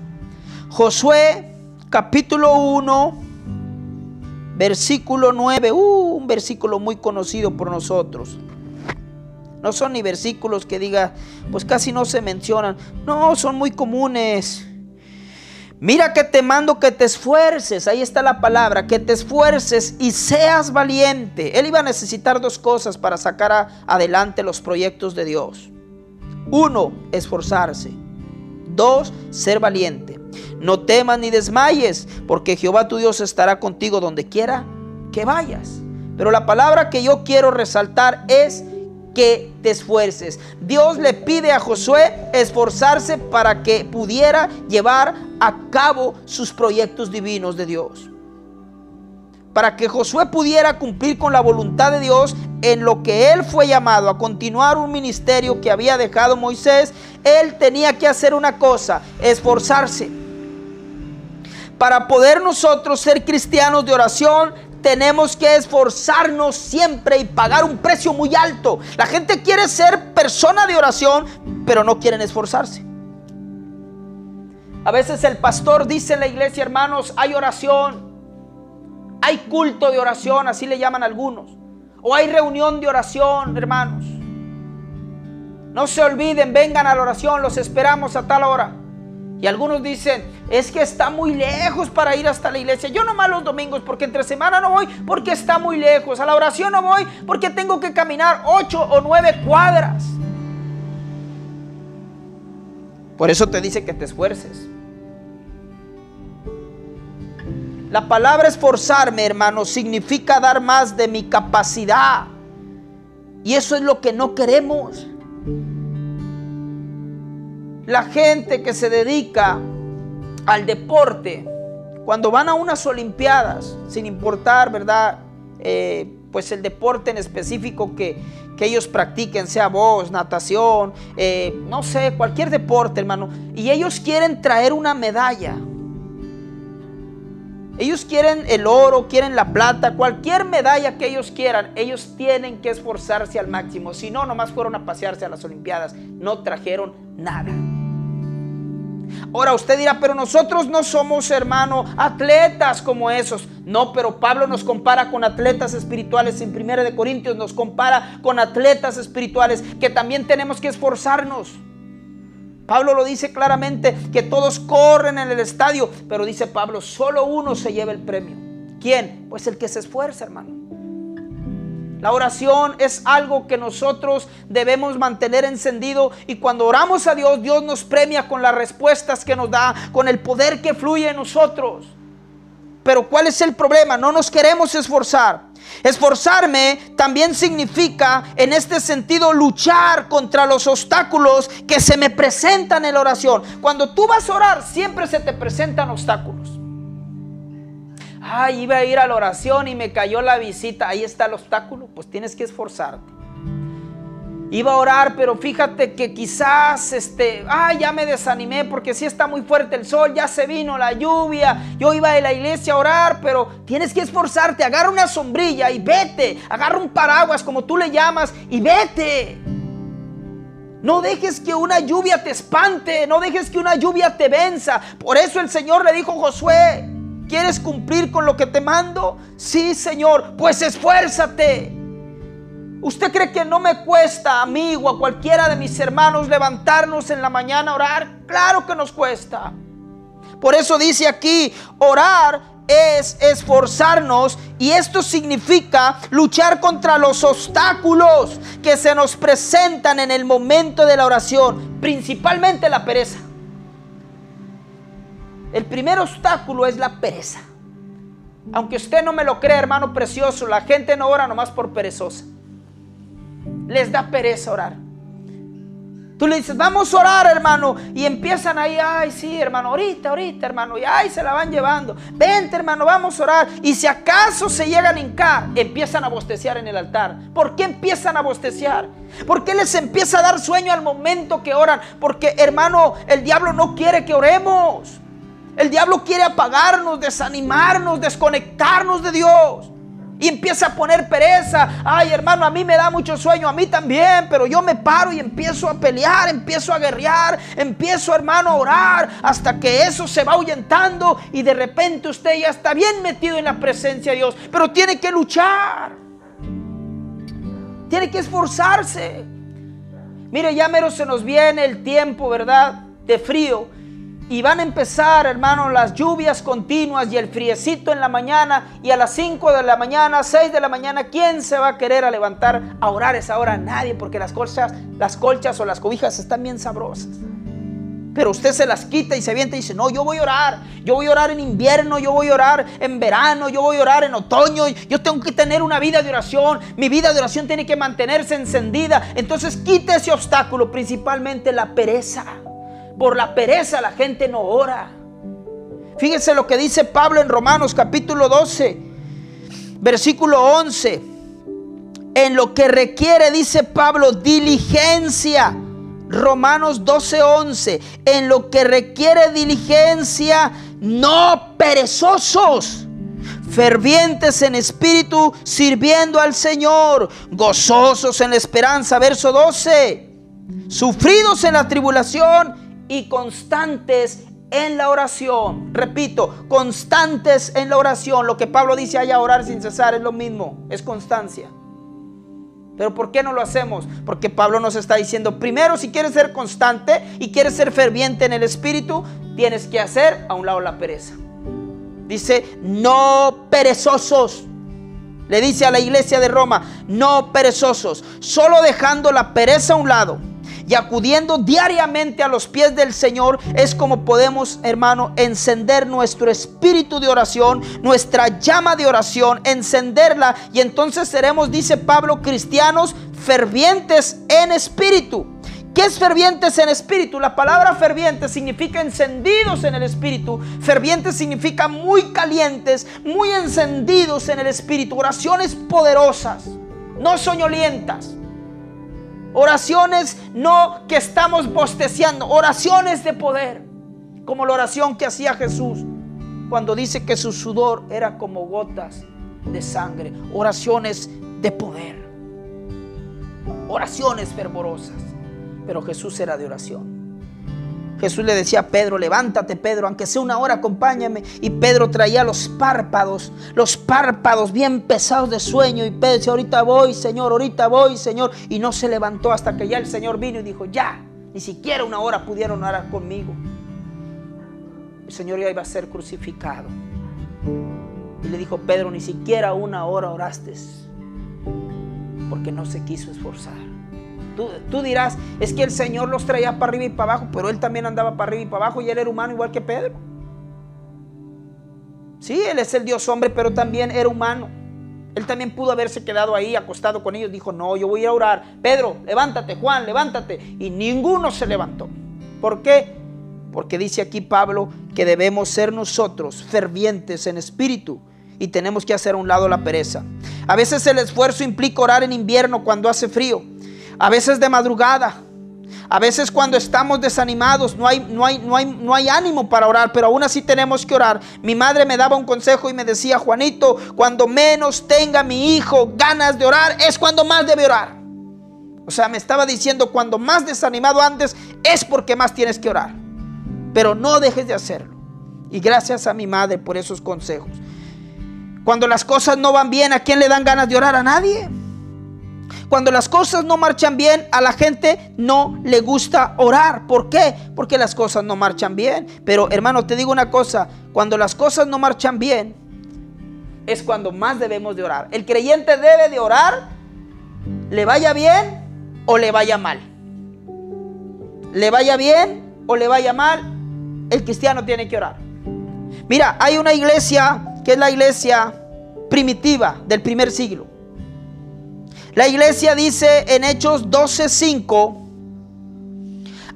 S1: Josué capítulo 1, versículo 9. Un versículo muy conocido por nosotros. No son ni versículos que diga, pues casi no se mencionan. No, son muy comunes. Mira que te mando que te esfuerces, ahí está la palabra, que te esfuerces y seas valiente. Él iba a necesitar dos cosas para sacar adelante los proyectos de Dios. 1, esforzarse. 2, ser valiente. No temas ni desmayes, porque Jehová tu Dios estará contigo donde quiera que vayas. Pero la palabra que yo quiero resaltar es que te esfuerces. Dios le pide a Josué esforzarse para que pudiera llevar a cabo sus proyectos divinos de Dios. Para que Josué pudiera cumplir con la voluntad de Dios en lo que él fue llamado a continuar un ministerio que había dejado Moisés, él tenía que hacer una cosa: esforzarse. Para poder nosotros ser cristianos de oración, tenemos que esforzarnos siempre y pagar un precio muy alto. La gente quiere ser persona de oración, pero no quieren esforzarse. A veces el pastor dice en la iglesia: hermanos, hay oración, hay culto de oración, así le llaman algunos, o hay reunión de oración, hermanos. No se olviden, vengan a la oración, los esperamos a tal hora. Y algunos dicen: es que está muy lejos para ir hasta la iglesia. Yo nomás los domingos, porque entre semana no voy, porque está muy lejos. A la oración no voy, porque tengo que caminar 8 o 9 cuadras. Por eso te dice que te esfuerces. La palabra esforzarme, hermano, significa dar más de mi capacidad. Y eso es lo que no queremos. La gente que se dedica al deporte, cuando van a unas olimpiadas, sin importar, ¿verdad? Pues el deporte en específico que ellos practiquen, sea box, natación, no sé, cualquier deporte, hermano, y ellos quieren traer una medalla. Ellos quieren el oro, quieren la plata, cualquier medalla que ellos quieran, ellos tienen que esforzarse al máximo. Si no, nomás fueron a pasearse a las olimpiadas, no trajeron nada. Ahora usted dirá: pero nosotros no somos, hermano, atletas como esos. No, pero Pablo nos compara con atletas espirituales. En 1 Corintios nos compara con atletas espirituales que también tenemos que esforzarnos. Pablo lo dice claramente, que todos corren en el estadio, pero dice Pablo, solo uno se lleva el premio. ¿Quién? Pues el que se esfuerza, hermano. La oración es algo que nosotros debemos mantener encendido, y cuando oramos a Dios, Dios nos premia con las respuestas que nos da, con el poder que fluye en nosotros. Pero ¿cuál es el problema? No nos queremos esforzar. Esforzarme también significa, en este sentido, luchar contra los obstáculos que se me presentan en la oración. Cuando tú vas a orar, siempre se te presentan obstáculos. Ay, iba a ir a la oración y me cayó la visita. Ahí está el obstáculo. Pues tienes que esforzarte. Iba a orar, pero fíjate que quizás, ya me desanimé porque sí está muy fuerte el sol, ya se vino la lluvia. Yo iba a la iglesia a orar, pero tienes que esforzarte. Agarra una sombrilla y vete. Agarra un paraguas, como tú le llamas, y vete. No dejes que una lluvia te espante. No dejes que una lluvia te venza. Por eso el Señor le dijo a Josué: ¿quieres cumplir con lo que te mando? Sí, Señor, pues esfuérzate. ¿Usted cree que no me cuesta a mí o a cualquiera de mis hermanos levantarnos en la mañana a orar? Claro que nos cuesta. Por eso dice aquí, orar es esforzarnos, y esto significa luchar contra los obstáculos que se nos presentan en el momento de la oración, principalmente la pereza. El primer obstáculo es la pereza. Aunque usted no me lo cree, hermano precioso, la gente no ora nomás por perezosa. Les da pereza orar. Tú le dices, vamos a orar, hermano, y empiezan ahí, ay, sí, hermano, ahorita, hermano, y ay, se la van llevando. Vente, hermano, vamos a orar. Y si acaso se llegan a hincar, empiezan a bosteciar en el altar. ¿Por qué empiezan a bosteciar? ¿Por qué les empieza a dar sueño al momento que oran? Porque, hermano, el diablo no quiere que oremos. El diablo quiere apagarnos, desanimarnos, desconectarnos de Dios. Y empieza a poner pereza. Ay, hermano, a mí me da mucho sueño, a mí también, pero yo me paro y empiezo a pelear, empiezo a guerrear, empiezo, hermano, a orar, hasta que eso se va ahuyentando y de repente usted ya está bien metido en la presencia de Dios. Pero tiene que luchar, tiene que esforzarse. Mire, ya mero se nos viene el tiempo, ¿verdad?, de frío. Y van a empezar, hermano, las lluvias continuas y el friecito en la mañana. Y a las 5 de la mañana, 6 de la mañana, ¿quién se va a querer a levantar a orar a esa hora? Nadie, porque las colchas o las cobijas están bien sabrosas. Pero usted se las quita y se avienta y dice, no, yo voy a orar. Yo voy a orar en invierno, yo voy a orar en verano, yo voy a orar en otoño. Yo tengo que tener una vida de oración. Mi vida de oración tiene que mantenerse encendida. Entonces quita ese obstáculo, principalmente la pereza. Por la pereza la gente no ora. Fíjense lo que dice Pablo en Romanos capítulo 12, versículo 11. En lo que requiere, dice Pablo, diligencia. Romanos 12:11. En lo que requiere diligencia, no perezosos, fervientes en espíritu, sirviendo al Señor, gozosos en la esperanza. Verso 12. Sufridos en la tribulación y constantes en la oración. Repito, constantes en la oración. Lo que Pablo dice allá, orar sin cesar, es lo mismo, es constancia. Pero ¿por qué no lo hacemos? Porque Pablo nos está diciendo, primero, si quieres ser constante y quieres ser ferviente en el espíritu, tienes que hacer a un lado la pereza. Dice, no perezosos. Le dice a la iglesia de Roma, no perezosos, solo dejando la pereza a un lado y acudiendo diariamente a los pies del Señor, es como podemos, hermano, encender nuestro espíritu de oración, nuestra llama de oración, encenderla, y entonces seremos, dice Pablo, cristianos fervientes en espíritu. ¿Qué es fervientes en espíritu? La palabra ferviente significa encendidos en el espíritu. Fervientes significa muy calientes, muy encendidos en el espíritu. Oraciones poderosas, no soñolientas. Oraciones no que estamos bosteciando, oraciones de poder, como la oración que hacía Jesús cuando dice que su sudor era como gotas de sangre. Oraciones de poder, oraciones fervorosas. Pero Jesús era de oración. Jesús le decía a Pedro, levántate, Pedro, aunque sea una hora, acompáñame. Y Pedro traía los párpados bien pesados de sueño. Y Pedro decía, ahorita voy, Señor. Y no se levantó hasta que ya el Señor vino y dijo, ya, ni siquiera una hora pudieron orar conmigo. El Señor ya iba a ser crucificado. Y le dijo, Pedro, ni siquiera una hora oraste, porque no se quiso esforzar. Tú dirás, es que el Señor los traía para arriba y para abajo, pero Él también andaba para arriba y para abajo, y Él era humano igual que Pedro. Sí, Él es el Dios hombre, pero también era humano. Él también pudo haberse quedado ahí acostado con ellos. Dijo, no, yo voy a ir a orar. Pedro, levántate. Juan, levántate. Y ninguno se levantó. ¿Por qué? Porque dice aquí Pablo que debemos ser nosotros fervientes en espíritu, y tenemos que hacer a un lado la pereza. A veces el esfuerzo implica orar en invierno cuando hace frío, a veces de madrugada, a veces cuando estamos desanimados, no hay ánimo para orar, pero aún así tenemos que orar. Mi madre me daba un consejo y me decía: Juanito, cuando menos tenga mi hijo ganas de orar, es cuando más debe orar. O sea, me estaba diciendo, cuando más desanimado andes, es porque más tienes que orar. Pero no dejes de hacerlo. Y gracias a mi madre por esos consejos. Cuando las cosas no van bien, ¿a quién le dan ganas de orar? A nadie. Cuando las cosas no marchan bien, a la gente no le gusta orar. ¿Por qué? Porque las cosas no marchan bien. Pero hermano, te digo una cosa: cuando las cosas no marchan bien, es cuando más debemos de orar. El creyente debe de orar, le vaya bien o le vaya mal. Le vaya bien o le vaya mal, el cristiano tiene que orar. Mira, hay una iglesia que es la iglesia primitiva del primer siglo. La iglesia dice en Hechos 12:5: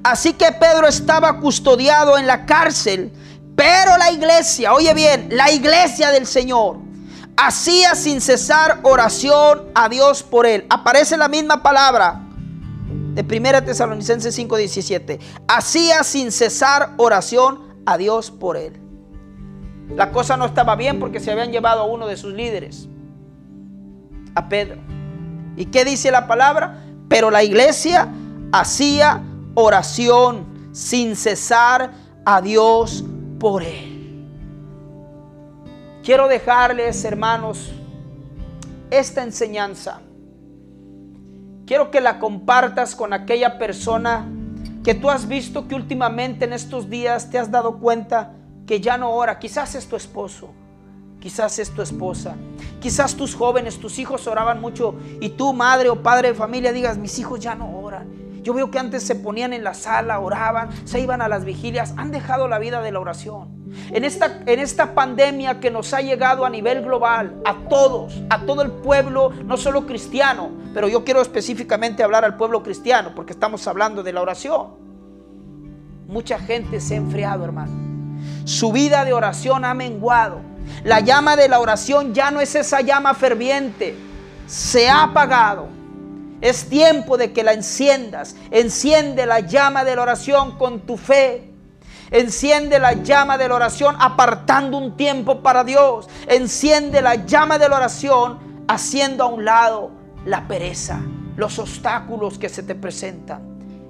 S1: así que Pedro estaba custodiado en la cárcel, pero la iglesia, oye bien, la iglesia del Señor hacía sin cesar oración a Dios por él. Aparece la misma palabra de 1 Tesalonicenses 5:17. Hacía sin cesar oración a Dios por él. La cosa no estaba bien porque se habían llevado a uno de sus líderes, a Pedro. ¿Y qué dice la palabra? Pero la iglesia hacía oración sin cesar a Dios por él. Quiero dejarles, hermanos, esta enseñanza. Quiero que la compartas con aquella persona que tú has visto que últimamente en estos días te has dado cuenta que ya no ora. Quizás es tu esposo, quizás es tu esposa, quizás tus jóvenes, tus hijos oraban mucho y tú, madre o padre de familia, digas: mis hijos ya no oran. Yo veo que antes se ponían en la sala, oraban, se iban a las vigilias, han dejado la vida de la oración. En esta pandemia que nos ha llegado a nivel global, a todos, a todo el pueblo, no solo cristiano, pero yo quiero específicamente hablar al pueblo cristiano porque estamos hablando de la oración. Mucha gente se ha enfriado, hermano. Su vida de oración ha menguado. La llama de la oración ya no es esa llama ferviente, se ha apagado. Es tiempo de que la enciendas. Enciende la llama de la oración con tu fe. Enciende la llama de la oración apartando un tiempo para Dios. Enciende la llama de la oración haciendo a un lado la pereza, los obstáculos que se te presentan,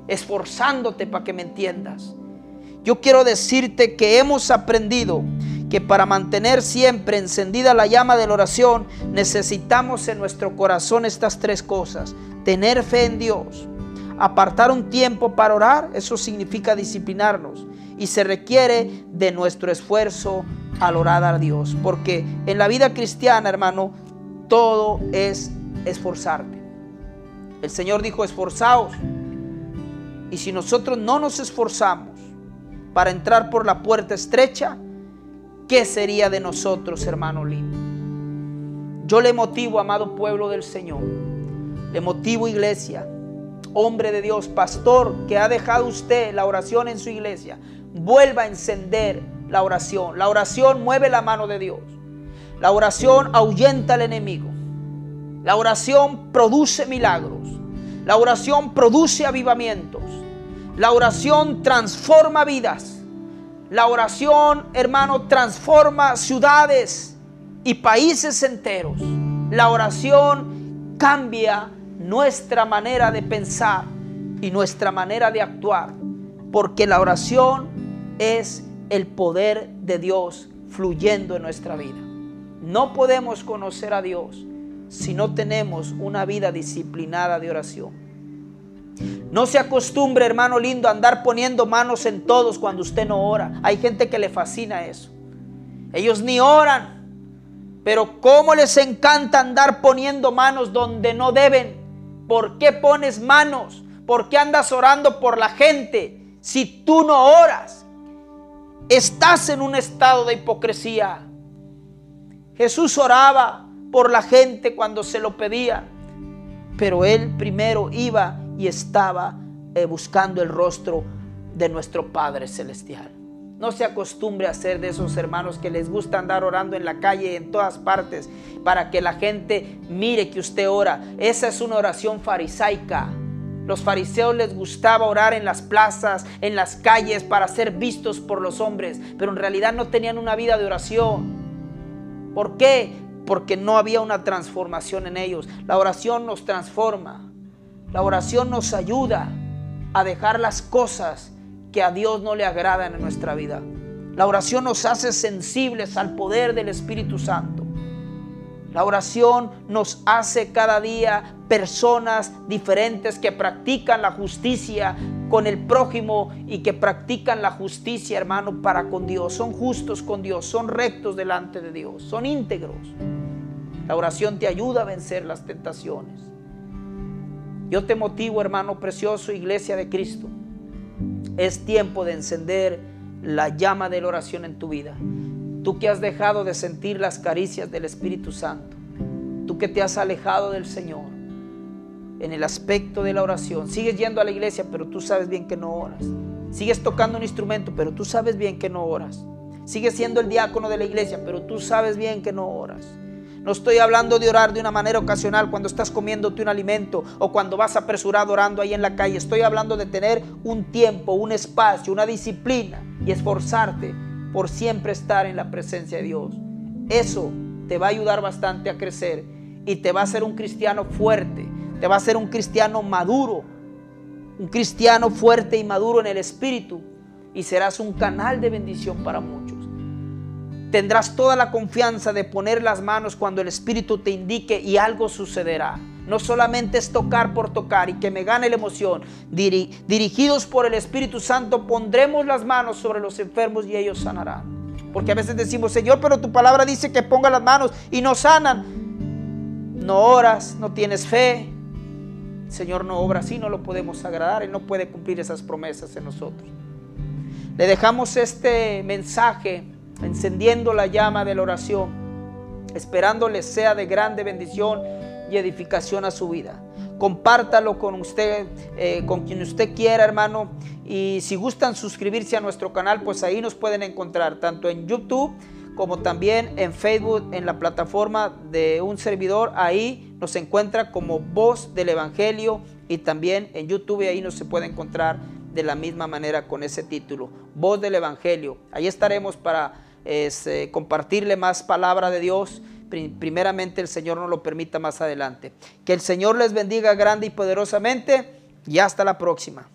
S1: esforzándote para que me entiendas. Yo quiero decirte que hemos aprendido que para mantener siempre encendida la llama de la oración necesitamos en nuestro corazón estas tres cosas: tener fe en Dios, apartar un tiempo para orar, eso significa disciplinarnos, y se requiere de nuestro esfuerzo al orar a Dios, porque en la vida cristiana, hermano, todo es esforzarte. El Señor dijo: esforzaos. Y si nosotros no nos esforzamos para entrar por la puerta estrecha, ¿qué sería de nosotros, hermano lindo? Yo le motivo, amado pueblo del Señor, le motivo, iglesia, hombre de Dios, pastor, que ha dejado usted la oración en su iglesia, vuelva a encender la oración. La oración mueve la mano de Dios. La oración ahuyenta al enemigo. La oración produce milagros. La oración produce avivamientos. La oración transforma vidas. La oración, hermano, transforma ciudades y países enteros. La oración cambia nuestra manera de pensar y nuestra manera de actuar, porque la oración es el poder de Dios fluyendo en nuestra vida. No podemos conocer a Dios si no tenemos una vida disciplinada de oración. No se acostumbre, hermano lindo, a andar poniendo manos en todos cuando usted no ora. Hay gente que le fascina eso. Ellos ni oran, pero cómo les encanta andar poniendo manos donde no deben. ¿Por qué pones manos? ¿Por qué andas orando por la gente si tú no oras? Estás en un estado de hipocresía. Jesús oraba por la gente cuando se lo pedían, pero Él primero iba y estaba buscando el rostro de nuestro Padre Celestial. No se acostumbre a ser de esos hermanos que les gusta andar orando en la calle y en todas partes para que la gente mire que usted ora. Esa es una oración farisaica. Los fariseos les gustaba orar en las plazas, en las calles para ser vistos por los hombres, pero en realidad no tenían una vida de oración. ¿Por qué? Porque no había una transformación en ellos. La oración nos transforma. La oración nos ayuda a dejar las cosas que a Dios no le agradan en nuestra vida. La oración nos hace sensibles al poder del Espíritu Santo. La oración nos hace cada día personas diferentes que practican la justicia con el prójimo y que practican la justicia, hermano, para con Dios. Son justos con Dios, son rectos delante de Dios, son íntegros. La oración te ayuda a vencer las tentaciones. Yo te motivo, hermano precioso, iglesia de Cristo. Es tiempo de encender la llama de la oración en tu vida. Tú que has dejado de sentir las caricias del Espíritu Santo. Tú que te has alejado del Señor en el aspecto de la oración. Sigues yendo a la iglesia, pero tú sabes bien que no oras. Sigues tocando un instrumento, pero tú sabes bien que no oras. Sigues siendo el diácono de la iglesia, pero tú sabes bien que no oras. No estoy hablando de orar de una manera ocasional cuando estás comiéndote un alimento o cuando vas apresurado orando ahí en la calle. Estoy hablando de tener un tiempo, un espacio, una disciplina y esforzarte por siempre estar en la presencia de Dios. Eso te va a ayudar bastante a crecer y te va a hacer un cristiano fuerte, te va a hacer un cristiano maduro, un cristiano fuerte y maduro en el espíritu, y serás un canal de bendición para muchos. Tendrás toda la confianza de poner las manos cuando el Espíritu te indique y algo sucederá. No solamente es tocar por tocar y que me gane la emoción. Dirigidos por el Espíritu Santo pondremos las manos sobre los enfermos y ellos sanarán. Porque a veces decimos, Señor, pero tu palabra dice que ponga las manos y no sanan. No oras, no tienes fe. El Señor no obra así, no lo podemos agradar. Él no puede cumplir esas promesas en nosotros. Le dejamos este mensaje encendiendo la llama de la oración, esperándole sea de grande bendición y edificación a su vida. Compártalo con usted, con quien usted quiera, hermano, y si gustan suscribirse a nuestro canal, pues ahí nos pueden encontrar, tanto en YouTube como también en Facebook, en la plataforma de un servidor. Ahí nos encuentra como Voz del Evangelio, y también en YouTube ahí nos se puede encontrar de la misma manera con ese título, Voz del Evangelio. Ahí estaremos para compartirle más palabra de Dios. Primeramente el Señor nos lo permita más adelante. Que el Señor les bendiga grande y poderosamente, y hasta la próxima.